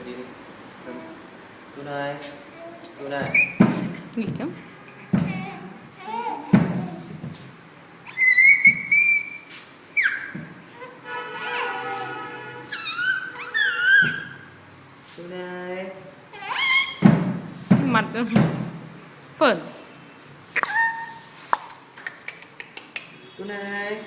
đi đi. Tu này. Tu này. Nghỉ không? Tu này. Mặt phởn. Tu này.